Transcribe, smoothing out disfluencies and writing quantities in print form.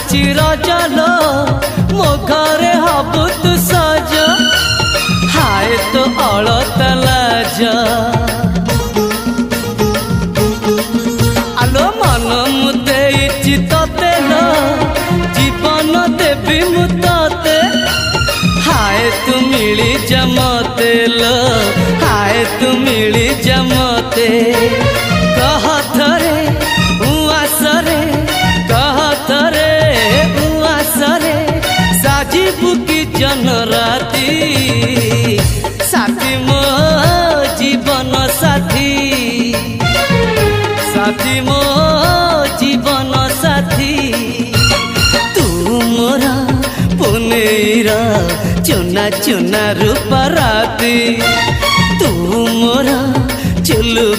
आसुची रजलो मो घरे हबु तू सज हाय तो अलता लाज आलो मन मुते तते लो जीवन देवी मुते हाय तू मिली जमते लो हाय तू मिली जमते कह थरे उआसरे कह थरे उआसरे साजिबु की जन राती साथी मो जीवन साथी साथी मो जीवन साथी तू मोरा पुनेरा चुना चुना रूप राती तू मोरा चुलु